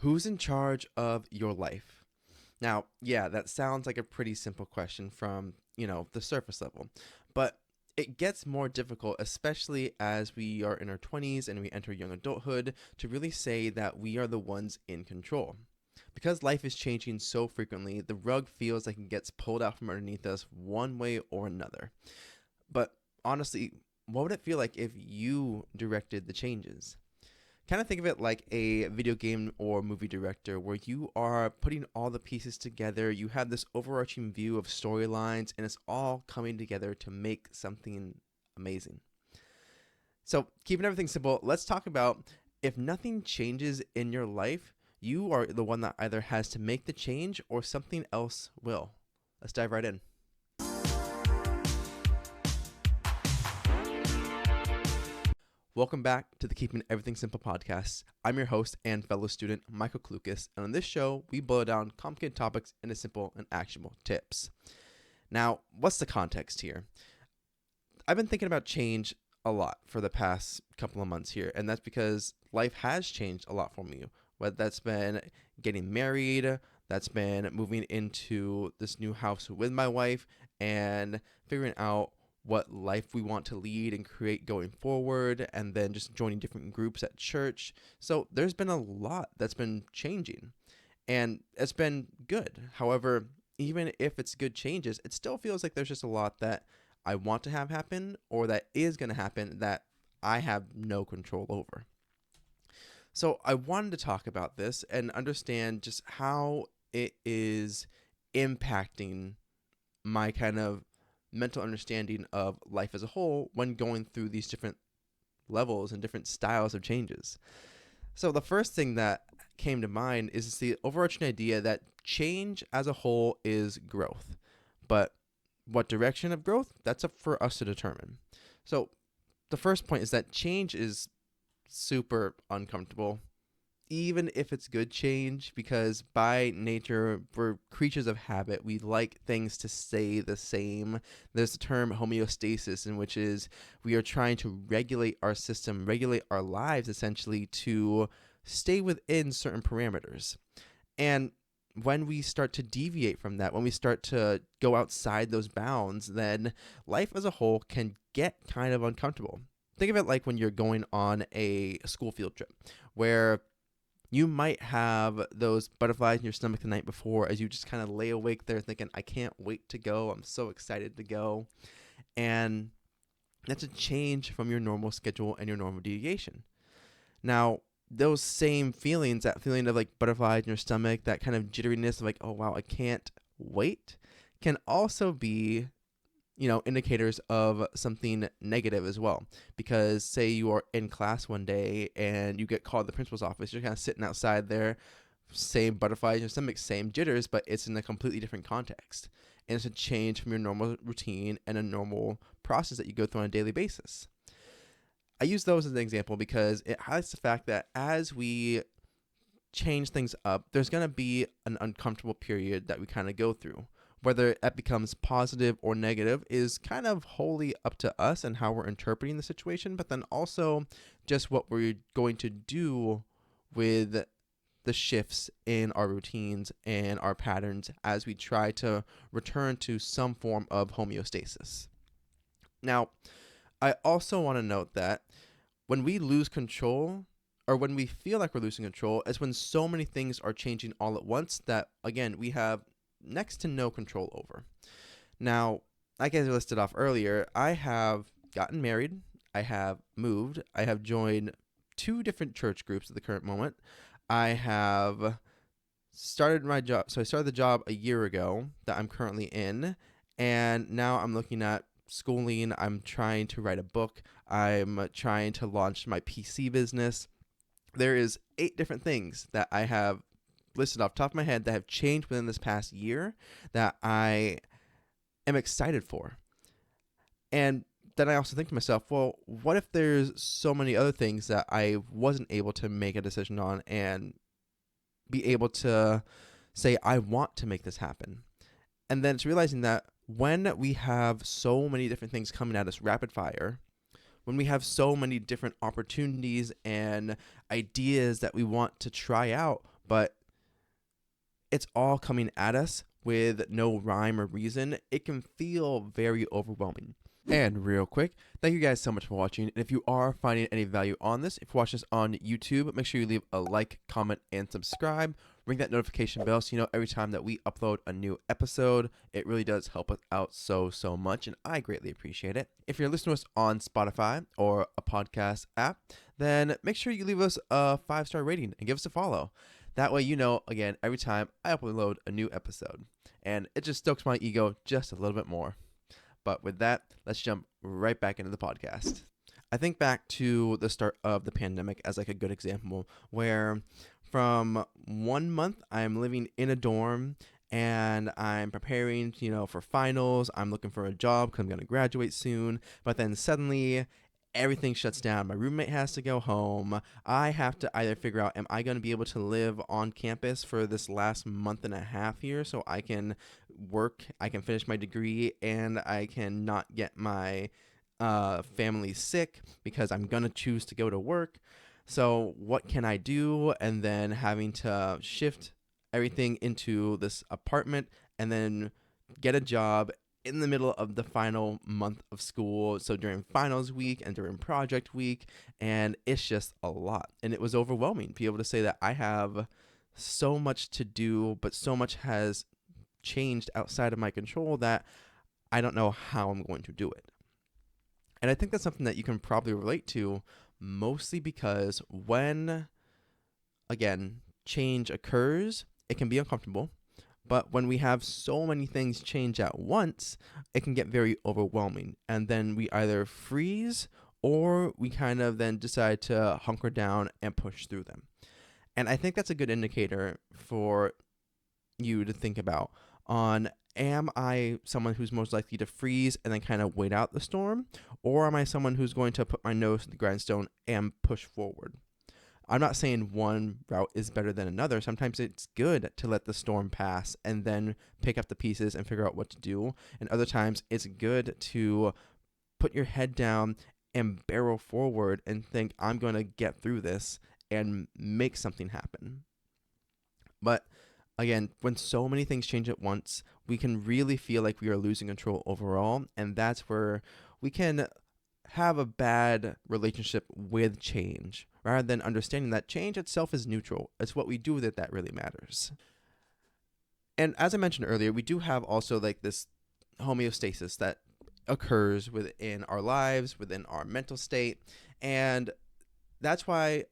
Who's in charge of your life? Now, yeah, that sounds like a pretty simple question from, the surface level. But it gets more difficult, especially as we are in our 20s and we enter young adulthood, to really say that we are the ones in control. Because life is changing so frequently, the rug feels like it gets pulled out from underneath us one way or another. But honestly, what would it feel like if you directed the changes? Kind of think of it like a video game or movie director where you are putting all the pieces together. You have this overarching view of storylines, and it's all coming together to make something amazing. So, keeping everything simple, let's talk about if nothing changes in your life, you are the one that either has to make the change or something else will. Let's dive right in. Welcome back to the Keeping Everything Simple podcast. I'm your host and fellow student, Michael Klukas, and on this show, we boil down complicated topics into simple and actionable tips. Now, what's the context here? I've been thinking about change a lot for the past couple of months here, and that's because life has changed a lot for me. Whether that's been getting married, that's been moving into this new house with my wife, and figuring out what life we want to lead and create going forward, and then just joining different groups at church. So there's been a lot that's been changing, and it's been good. However, even if it's good changes, it still feels like there's just a lot that I want to have happen or that is going to happen that I have no control over. So I wanted to talk about this and understand just how it is impacting my kind of mental understanding of life as a whole when going through these different levels and different styles of changes. So the first thing that came to mind is the overarching idea that change as a whole is growth. But what direction of growth? That's up for us to determine. So the first point is that change is super uncomfortable, even if it's good change, because by nature, we're creatures of habit. We like things to stay the same. There's the term homeostasis, in which is we are trying to regulate our system, regulate our lives essentially to stay within certain parameters. And when we start to deviate from that, when we start to go outside those bounds, then life as a whole can get kind of uncomfortable. Think of it like when you're going on a school field trip where you might have those butterflies in your stomach the night before as you just kind of lay awake there thinking, I can't wait to go. I'm so excited to go. And that's a change from your normal schedule and your normal deviation. Now, those same feelings, that feeling of like butterflies in your stomach, that kind of jitteriness of like, oh, wow, I can't wait, can also be indicators of something negative as well. Because say you are in class one day and you get called to the principal's office, you're kind of sitting outside there, same butterflies in your stomach, same jitters, but it's in a completely different context. And it's a change from your normal routine and a normal process that you go through on a daily basis. I use those as an example because it highlights the fact that as we change things up, there's going to be an uncomfortable period that we kind of go through. Whether that becomes positive or negative is kind of wholly up to us and how we're interpreting the situation, but then also just what we're going to do with the shifts in our routines and our patterns as we try to return to some form of homeostasis. Now, I also want to note that when we lose control, or when we feel like we're losing control, is when so many things are changing all at once that, again, we have next to no control over. Now, like I listed off earlier, I have gotten married, I have moved, I have joined 2 different church groups at the current moment. I have started my job. So I started the job a year ago that I'm currently in, and now I'm looking at schooling. I'm trying to write a book. I'm trying to launch my PC business. There is 8 different things that I have listed off the top of my head that have changed within this past year that I am excited for. And then I also think to myself, well, what if there's so many other things that I wasn't able to make a decision on and be able to say, I want to make this happen? And then it's realizing that when we have so many different things coming at us rapid fire, when we have so many different opportunities and ideas that we want to try out, but it's all coming at us with no rhyme or reason. It can feel very overwhelming. And real quick, thank you guys so much for watching. And if you are finding any value on this, if you watch this on YouTube, make sure you leave a like, comment, and subscribe. Ring that notification bell so you know every time that we upload a new episode. It really does help us out so much, and I greatly appreciate it. If you're listening to us on Spotify or a podcast app, then make sure you leave us a 5-star rating and give us a follow. That way you know, again, every time I upload a new episode. And it just stokes my ego just a little bit more. But with that, let's jump right back into the podcast. I think back to the start of the pandemic as like a good example where from 1 month I'm living in a dorm and I'm preparing, for finals. I'm looking for a job because I'm going to graduate soon. But then suddenly everything shuts down. My roommate has to go home. I have to either figure out, am I going to be able to live on campus for this last month and a half here so I can work, I can finish my degree, and I can not get my family sick because I'm going to choose to go to work. So what can I do? And then having to shift everything into this apartment and then get a job in the middle of the final month of school, so during finals week and during project week, and it's just a lot. And it was overwhelming to be able to say that I have so much to do, but so much has changed outside of my control that I don't know how I'm going to do it. And I think that's something that you can probably relate to, mostly because when, again, change occurs, it can be uncomfortable. But when we have so many things change at once, it can get very overwhelming. And then we either freeze or we kind of then decide to hunker down and push through them. And I think that's a good indicator for you to think about on, am I someone who's most likely to freeze and then kind of wait out the storm? Or am I someone who's going to put my nose to the grindstone and push forward? I'm not saying one route is better than another. Sometimes it's good to let the storm pass and then pick up the pieces and figure out what to do. And other times it's good to put your head down and barrel forward and think, I'm going to get through this and make something happen. But again, when so many things change at once, we can really feel like we are losing control overall. And that's where we can have a bad relationship with change rather than understanding that change itself is neutral. It's what we do with it that really matters. And as I mentioned earlier, we do have also like this homeostasis that occurs within our lives, within our mental state. And that's why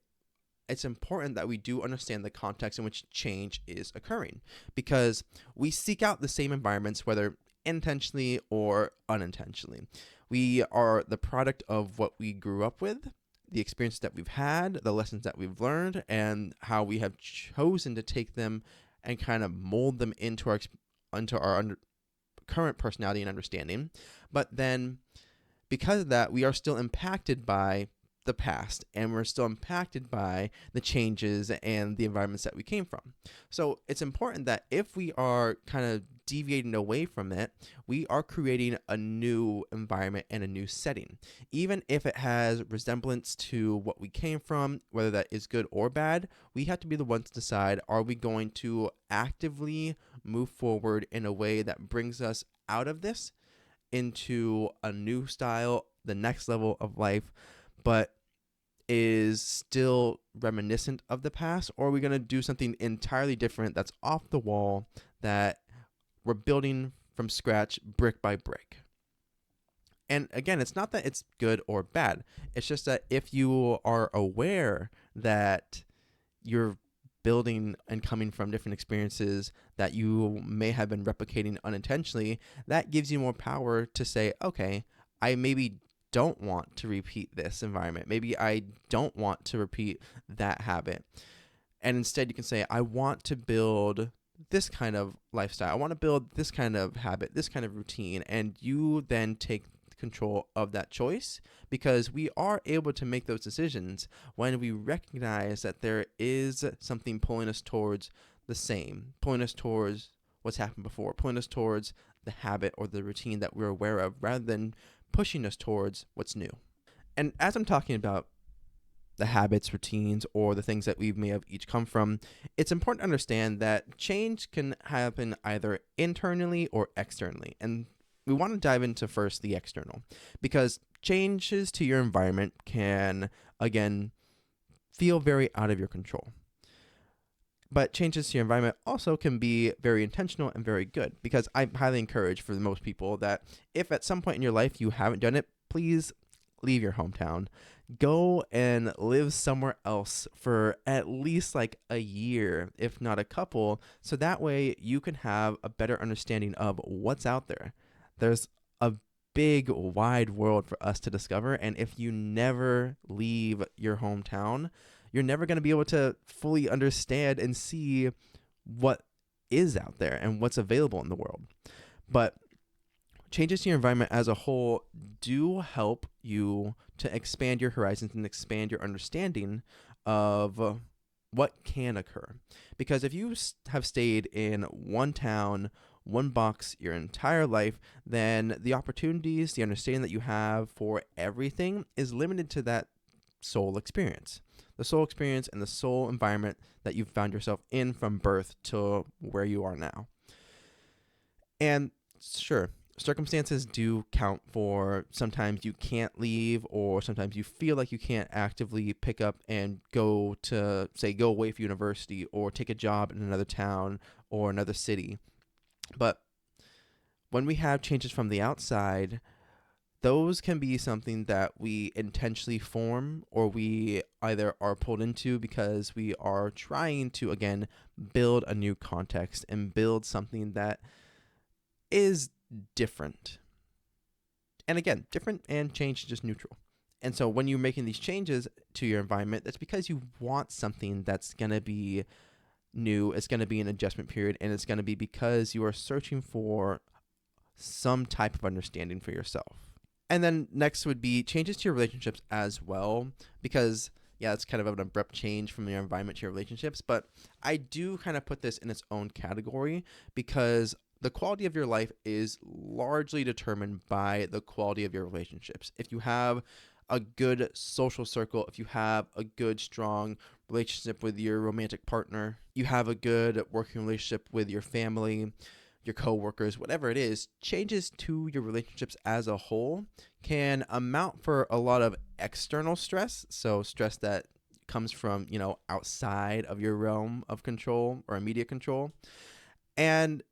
it's important that we do understand the context in which change is occurring, because we seek out the same environments, whether intentionally or unintentionally. We are the product of what we grew up with, the experiences that we've had, the lessons that we've learned, and how we have chosen to take them and kind of mold them into our current personality and understanding. But then because of that, we are still impacted by the past, and we're still impacted by the changes and the environments that we came from. So it's important that if we are kind of deviating away from it, we are creating a new environment and a new setting. Even if it has resemblance to what we came from, whether that is good or bad, we have to be the ones to decide, are we going to actively move forward in a way that brings us out of this into a new style, the next level of life, but is still reminiscent of the past? Or are we going to do something entirely different that's off the wall, that we're building from scratch, brick by brick? And again, it's not that it's good or bad. It's just that if you are aware that you're building and coming from different experiences that you may have been replicating unintentionally, that gives you more power to say, okay, I maybe don't want to repeat this environment. Maybe I don't want to repeat that habit. And instead you can say, I want to build this kind of lifestyle. I want to build this kind of habit, this kind of routine. And you then take control of that choice, because we are able to make those decisions when we recognize that there is something pulling us towards the same, pulling us towards what's happened before, pulling us towards the habit or the routine that we're aware of, rather than pushing us towards what's new. And as I'm talking about the habits, routines, or the things that we may have each come from, it's important to understand that change can happen either internally or externally. And we want to dive into first the external, because changes to your environment can, again, feel very out of your control. But changes to your environment also can be very intentional and very good, because I highly encourage for most people that if at some point in your life you haven't done it, please leave your hometown. Go and live somewhere else for at least like a year, if not a couple, so that way you can have a better understanding of what's out there. There's a big, wide world for us to discover, and if you never leave your hometown, you're never going to be able to fully understand and see what is out there and what's available in the world. But changes to your environment as a whole do help you to expand your horizons and expand your understanding of what can occur. Because if you have stayed in one town, one box your entire life, then the opportunities, the understanding that you have for everything is limited to that soul experience. The soul experience and the soul environment that you've found yourself in from birth to where you are now. And sure, circumstances do count for sometimes you can't leave, or sometimes you feel like you can't actively pick up and go to, say, go away for university or take a job in another town or another city. But when we have changes from the outside, those can be something that we intentionally form, or we either are pulled into because we are trying to, again, build a new context and build something that is different. And again, different and change is just neutral. And so when you're making these changes to your environment, that's because you want something that's going to be new. It's going to be an adjustment period, and it's going to be because you are searching for some type of understanding for yourself. And then next would be changes to your relationships as well, because yeah, it's kind of an abrupt change from your environment to your relationships, but I do kind of put this in its own category, because the quality of your life is largely determined by the quality of your relationships. If you have a good social circle, if you have a good, strong relationship with your romantic partner, you have a good working relationship with your family, your coworkers, whatever it is, changes to your relationships as a whole can amount for a lot of external stress. So stress that comes from, outside of your realm of control or immediate control. And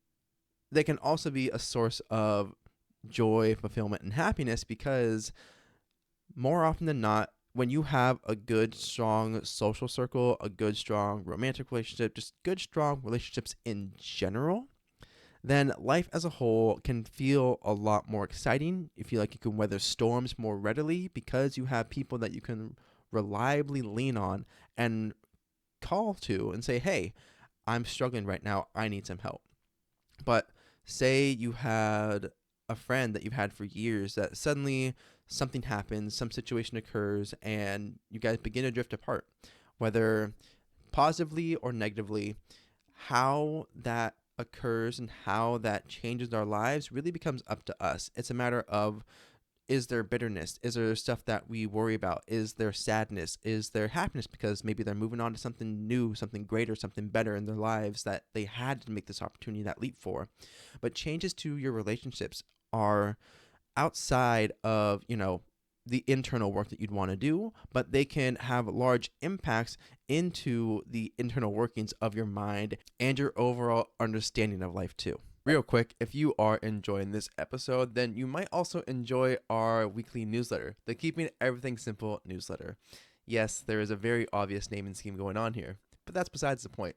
they can also be a source of joy, fulfillment, and happiness, because more often than not, when you have a good, strong social circle, a good, strong romantic relationship, just good, strong relationships in general, then life as a whole can feel a lot more exciting. You feel like you can weather storms more readily because you have people that you can reliably lean on and call to and say, hey, I'm struggling right now. I need some help. But say you had a friend that you've had for years that suddenly something happens, some situation occurs, and you guys begin to drift apart, whether positively or negatively. How that occurs and how that changes our lives really becomes up to us. It's a matter of, is there bitterness? Is there stuff that we worry about? Is there sadness? Is there happiness because maybe they're moving on to something new, something greater, something better in their lives that they had to make this opportunity, that leap for? But changes to your relationships are outside of, the internal work that you'd want to do, but they can have large impacts into the internal workings of your mind and your overall understanding of life too. Real quick, if you are enjoying this episode, then you might also enjoy our weekly newsletter, the Keeping Everything Simple newsletter. Yes, there is a very obvious naming scheme going on here, but that's besides the point.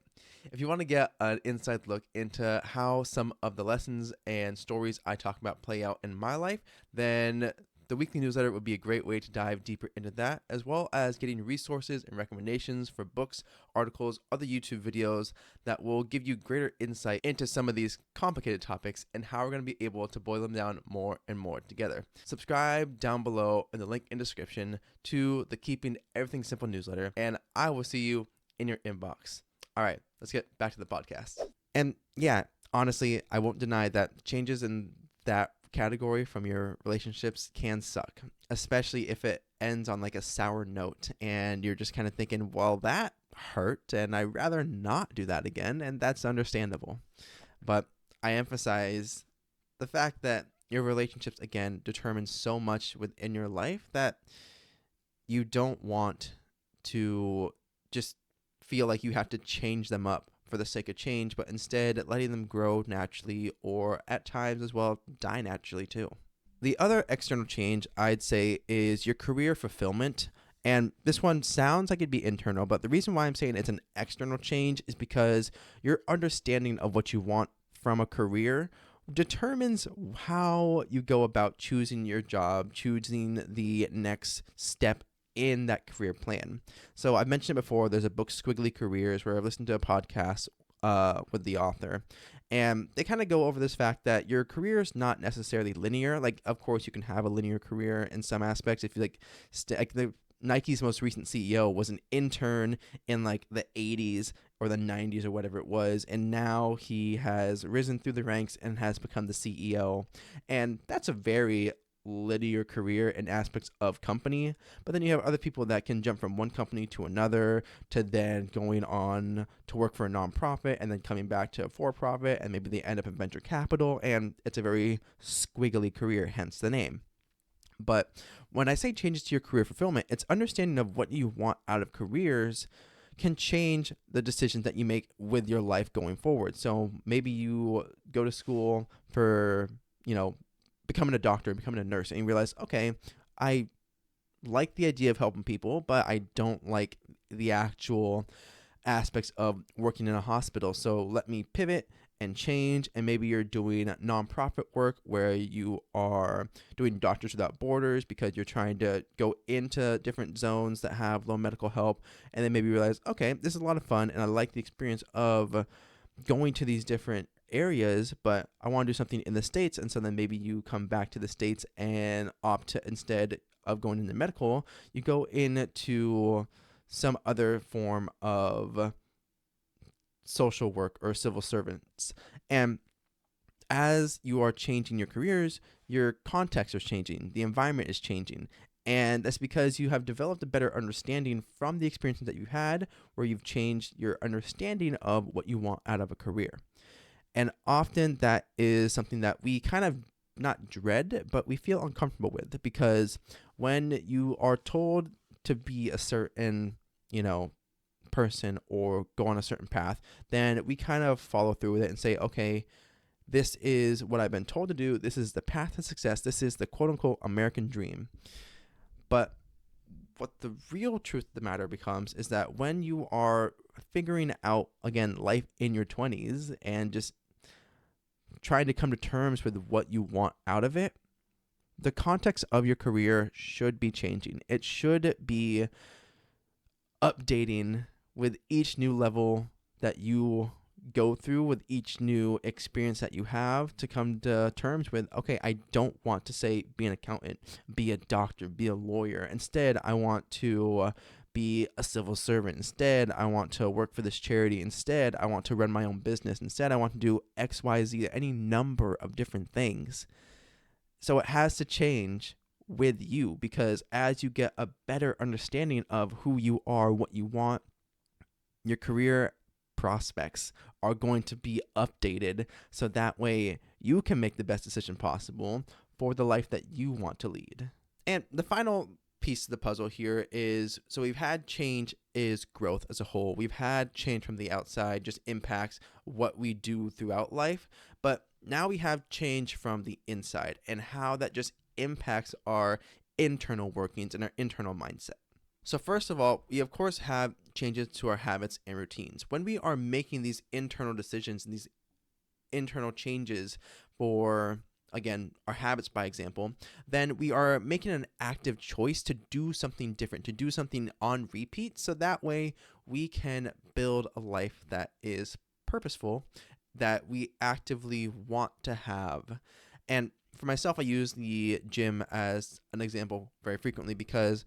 If you want to get an inside look into how some of the lessons and stories I talk about play out in my life, then the weekly newsletter would be a great way to dive deeper into that, as well as getting resources and recommendations for books, articles, other YouTube videos that will give you greater insight into some of these complicated topics and how we're going to be able to boil them down more and more together. Subscribe down below in the link in description to the Keeping Everything Simple newsletter, and I will see you in your inbox. All right, let's get back to the podcast. And yeah, honestly, I won't deny that changes in that category from your relationships can suck, especially if it ends on like a sour note, and you're just kind of thinking, well, that hurt, and I'd rather not do that again, and that's understandable. But I emphasize the fact that your relationships, again, determine so much within your life that you don't want to just feel like you have to change them up for the sake of change, but instead letting them grow naturally, or at times as well die naturally too. The other external change I'd say is your career fulfillment. And this one sounds like it'd be internal, but the reason why I'm saying it's an external change is because your understanding of what you want from a career determines how you go about choosing your job, choosing the next step in that career plan. So I've mentioned it before, there's a book, Squiggly Careers, where I've listened to a podcast with the author. And they kind of go over this fact that your career is not necessarily linear. Like, of course, you can have a linear career in some aspects. If you like Nike's most recent CEO was an intern in like the 80s or the 90s or whatever it was, and now he has risen through the ranks and has become the CEO. And that's a very linear career in aspects of company. But then you have other people that can jump from one company to another, to then going on to work for a nonprofit and then coming back to a for-profit, and maybe they end up in venture capital, and it's a very squiggly career, hence the name. But when I say changes to your career fulfillment, it's understanding of what you want out of careers can change the decisions that you make with your life going forward. So maybe you go to school for, becoming a doctor, becoming a nurse, and you realize, okay, I like the idea of helping people, but I don't like the actual aspects of working in a hospital. So let me pivot and change, and maybe you're doing nonprofit work where you are doing Doctors Without Borders because you're trying to go into different zones that have low medical help, and then maybe you realize, okay, this is a lot of fun, and I like the experience of going to these different areas, but I want to do something in the States, and so then maybe you come back to the States and opt to, instead of going into medical, you go into some other form of social work or civil servants. And as you are changing your careers, your context is changing, the environment is changing. And that's because you have developed a better understanding from the experiences that you've had, where you've changed your understanding of what you want out of a career. And often that is something that we kind of not dread, but we feel uncomfortable with, because when you are told to be a certain, person or go on a certain path, then we kind of follow through with it and say, okay, this is what I've been told to do. This is the path to success. This is the quote unquote American dream. But what the real truth of the matter becomes is that when you are figuring out, again, life in your 20s and just trying to come to terms with what you want out of it, the context of your career should be changing. It should be updating with each new level that you go through, with each new experience that you have, to come to terms with, okay, I don't want to say be an accountant, be a doctor, be a lawyer. Instead, I want to be a civil servant. Instead, I want to work for this charity. Instead, I want to run my own business. Instead, I want to do X, Y, Z, any number of different things. So it has to change with you, because as you get a better understanding of who you are, what you want, your career prospects are going to be updated, so that way you can make the best decision possible for the life that you want to lead. And the final piece of the puzzle here is, so we've had change is growth as a whole. We've had change from the outside, just impacts what we do throughout life. But now we have change from the inside, and how that just impacts our internal workings and our internal mindset. So first of all, we of course have changes to our habits and routines. When we are making these internal decisions and these internal changes for, again, our habits, by example, then we are making an active choice to do something different, to do something on repeat, so that way we can build a life that is purposeful, that we actively want to have. And for myself, I use the gym as an example very frequently, because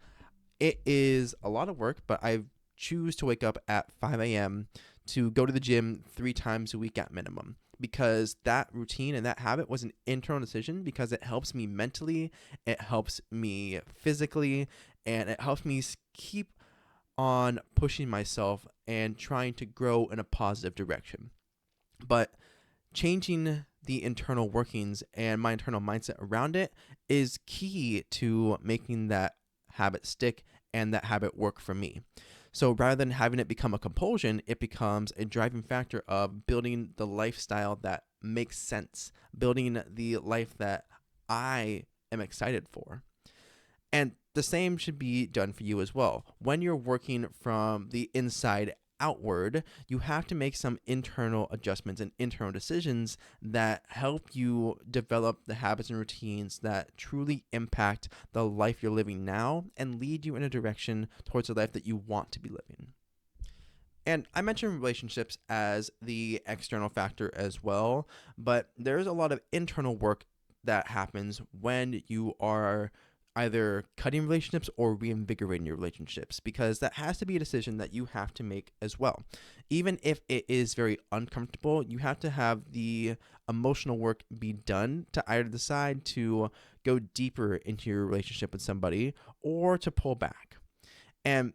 it is a lot of work, but I choose to wake up at 5 a.m. to go to the gym 3 times a week at minimum, because that routine and that habit was an internal decision, because it helps me mentally, it helps me physically, and it helps me keep on pushing myself and trying to grow in a positive direction. But changing the internal workings and my internal mindset around it is key to making that habit stick and that habit work for me. So rather than having it become a compulsion, it becomes a driving factor of building the lifestyle that makes sense, building the life that I am excited for. And the same should be done for you as well. When you're working from the inside outward, you have to make some internal adjustments and internal decisions that help you develop the habits and routines that truly impact the life you're living now and lead you in a direction towards the life that you want to be living. And I mentioned relationships as the external factor as well, but there's a lot of internal work that happens when you are either cutting relationships or reinvigorating your relationships, because that has to be a decision that you have to make as well. Even if it is very uncomfortable, you have to have the emotional work be done to either decide to go deeper into your relationship with somebody or to pull back. And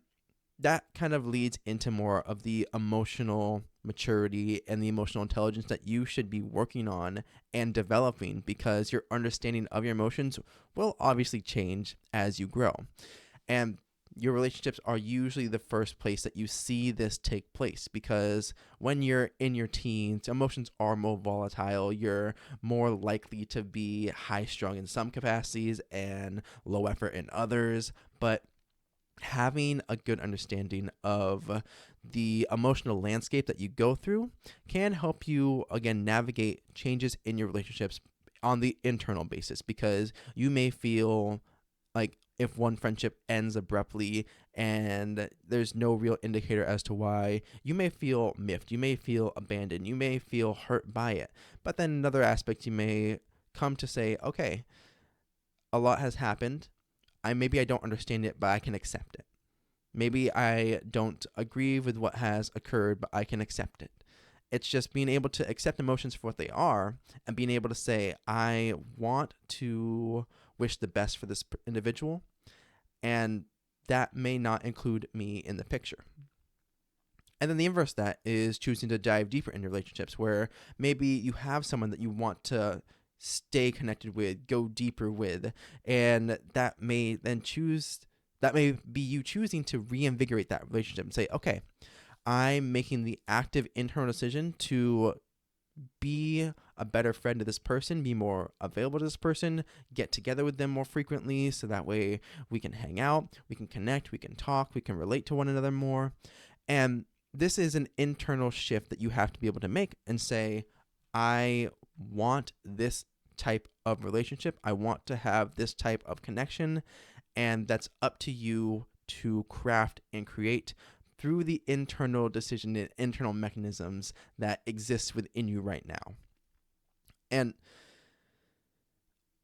that kind of leads into more of the emotional maturity and the emotional intelligence that you should be working on and developing, because your understanding of your emotions will obviously change as you grow. And your relationships are usually the first place that you see this take place, because when you're in your teens, emotions are more volatile. You're more likely to be high strung in some capacities and low effort in others. But having a good understanding of the emotional landscape that you go through can help you, again, navigate changes in your relationships on the internal basis, because you may feel like if one friendship ends abruptly and there's no real indicator as to why, you may feel miffed, you may feel abandoned, you may feel hurt by it. But then another aspect, you may come to say, okay, a lot has happened. Maybe I don't understand it, but I can accept it. Maybe I don't agree with what has occurred, but I can accept it. It's just being able to accept emotions for what they are and being able to say, I want to wish the best for this individual, and that may not include me in the picture. And then the inverse of that is choosing to dive deeper into relationships, where maybe you have someone that you want to stay connected with, go deeper with, and that may be you choosing to reinvigorate that relationship and say, okay, I'm making the active internal decision to be a better friend to this person, be more available to this person, get together with them more frequently, so that way we can hang out, we can connect, we can talk, we can relate to one another more. And this is an internal shift that you have to be able to make and say, I want this type of relationship. I want to have this type of connection. And that's up to you to craft and create through the internal decision and internal mechanisms that exist within you right now. And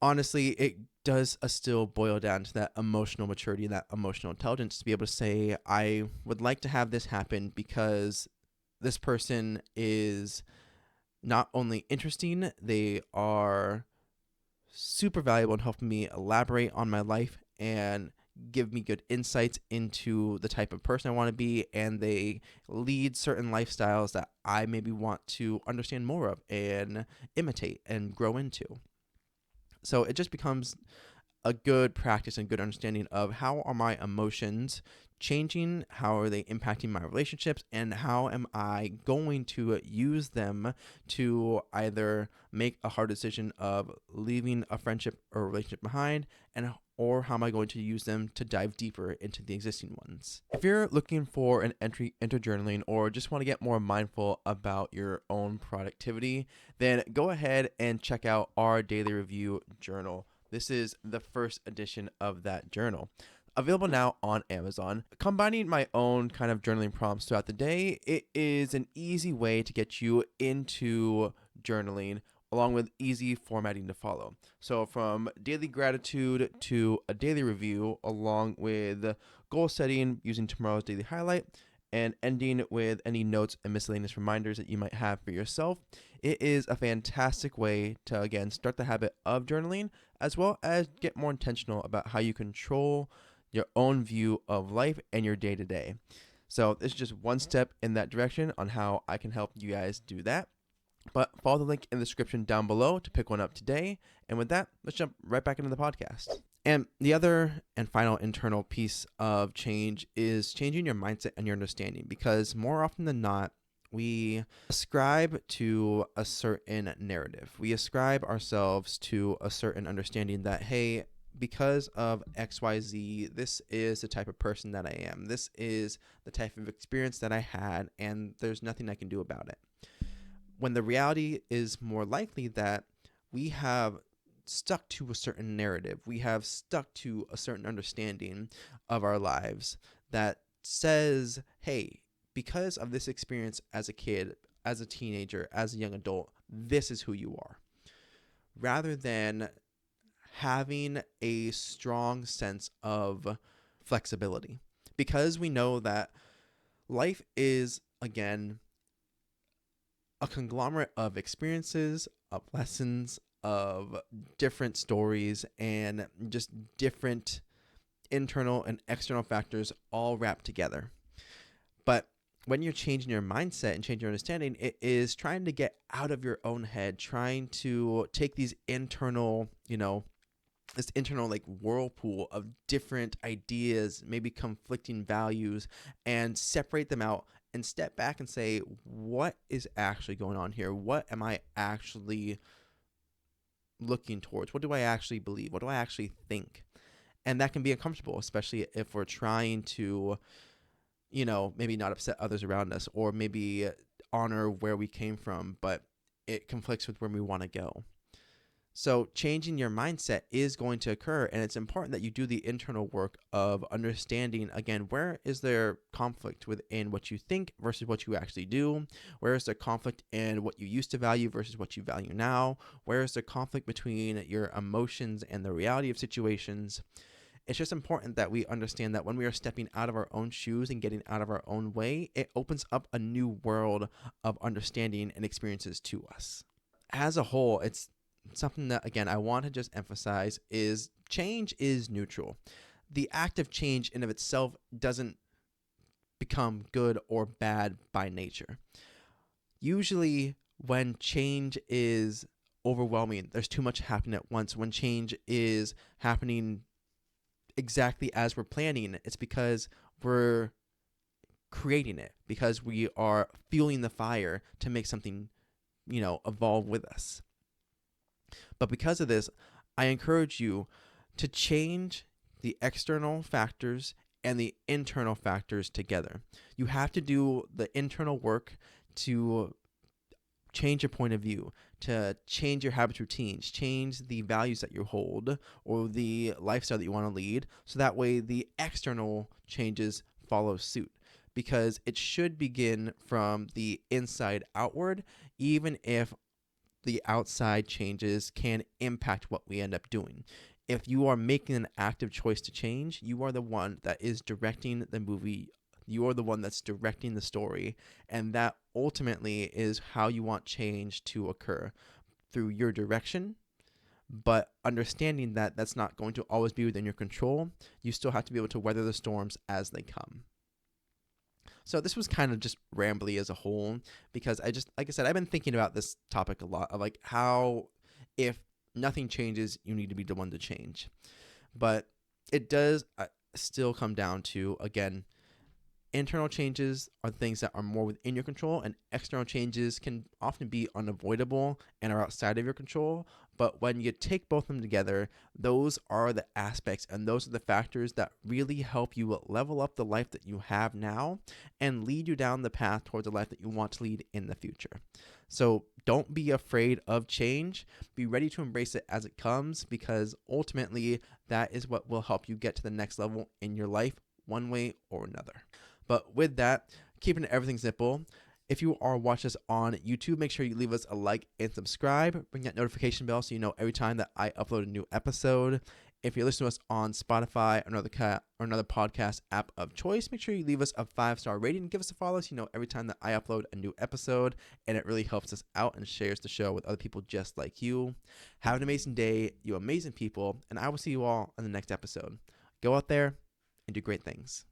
honestly, it does still boil down to that emotional maturity, that emotional intelligence, to be able to say, I would like to have this happen because this person is not only interesting, they are super valuable in helping me elaborate on my life and give me good insights into the type of person I want to be, and they lead certain lifestyles that I maybe want to understand more of and imitate and grow into. So it just becomes a good practice and good understanding of how are my emotions changing, how are they impacting my relationships, and how am I going to use them to either make a hard decision of leaving a friendship or relationship behind, or how am I going to use them to dive deeper into the existing ones. If you're looking for an entry into journaling or just want to get more mindful about your own productivity, then go ahead and check out our daily review journal. This is the first edition of that journal. Available now on Amazon. Combining my own kind of journaling prompts throughout the day, it is an easy way to get you into journaling, along with easy formatting to follow. So from daily gratitude to a daily review, along with goal setting using tomorrow's daily highlight, and ending with any notes and miscellaneous reminders that you might have for yourself. It is a fantastic way to, again, start the habit of journaling, as well as get more intentional about how you control your own view of life and your day to day. So this is just one step in that direction on how I can help you guys do that. But follow the link in the description down below to pick one up today. And with that, let's jump right back into the podcast. And the other and final internal piece of change is changing your mindset and your understanding, because more often than not, we ascribe to a certain narrative. We ascribe ourselves to a certain understanding that, hey, because of XYZ, this is the type of person that I am. This is the type of experience that I had, and there's nothing I can do about it. When the reality is more likely that we have stuck to a certain narrative, we have stuck to a certain understanding of our lives that says, hey, because of this experience as a kid, as a teenager, as a young adult, this is who you are. Rather than having a strong sense of flexibility. Because we know that life is, again, a conglomerate of experiences, of lessons, of different stories, and just different internal and external factors all wrapped together. But when you're changing your mindset and changing your understanding, it is trying to get out of your own head, trying to take these internal, this internal like whirlpool of different ideas, maybe conflicting values, and separate them out and step back and say, what is actually going on here? What am I actually looking towards? What do I actually believe? What do I actually think? And that can be uncomfortable, especially if we're trying to, maybe not upset others around us, or maybe honor where we came from, but it conflicts with where we want to go. So changing your mindset is going to occur, and it's important that you do the internal work of understanding, again, where is there conflict within what you think versus what you actually do? Where is there conflict in what you used to value versus what you value now? Where is there conflict between your emotions and the reality of situations? It's just important that we understand that when we are stepping out of our own shoes and getting out of our own way, it opens up a new world of understanding and experiences to us. As a whole, it's something that, again, I want to just emphasize is change is neutral. The act of change in of itself doesn't become good or bad by nature. Usually when change is overwhelming, there's too much happening at once. When change is happening exactly as we're planning, it's because we're creating it, because we are fueling the fire to make something, evolve with us. But because of this, I encourage you to change the external factors and the internal factors together. You have to do the internal work to change your point of view, to change your habits, routines, change the values that you hold or the lifestyle that you want to lead, so that way the external changes follow suit. Because it should begin from the inside outward, even if the outside changes can impact what we end up doing. If you are making an active choice to change, you are the one that is directing the movie. You are the one that's directing the story. And that ultimately is how you want change to occur, through your direction. But understanding that that's not going to always be within your control, you still have to be able to weather the storms as they come. So this was kind of just rambly as a whole, because like I said, I've been thinking about this topic a lot, of like how if nothing changes, you need to be the one to change. But it does still come down to, again, internal changes are things that are more within your control, and external changes can often be unavoidable and are outside of your control. But when you take both of them together, those are the aspects and those are the factors that really help you level up the life that you have now and lead you down the path towards the life that you want to lead in the future. So don't be afraid of change. Be ready to embrace it as it comes, because ultimately that is what will help you get to the next level in your life, one way or another. But with that, keeping everything simple, if you are watching us on YouTube, make sure you leave us a like and subscribe. Ring that notification bell so you know every time that I upload a new episode. If you're listening to us on Spotify or another podcast app of choice, make sure you leave us a 5-star rating and give us a follow so you know every time that I upload a new episode. And it really helps us out and shares the show with other people just like you. Have an amazing day, you amazing people, and I will see you all in the next episode. Go out there and do great things.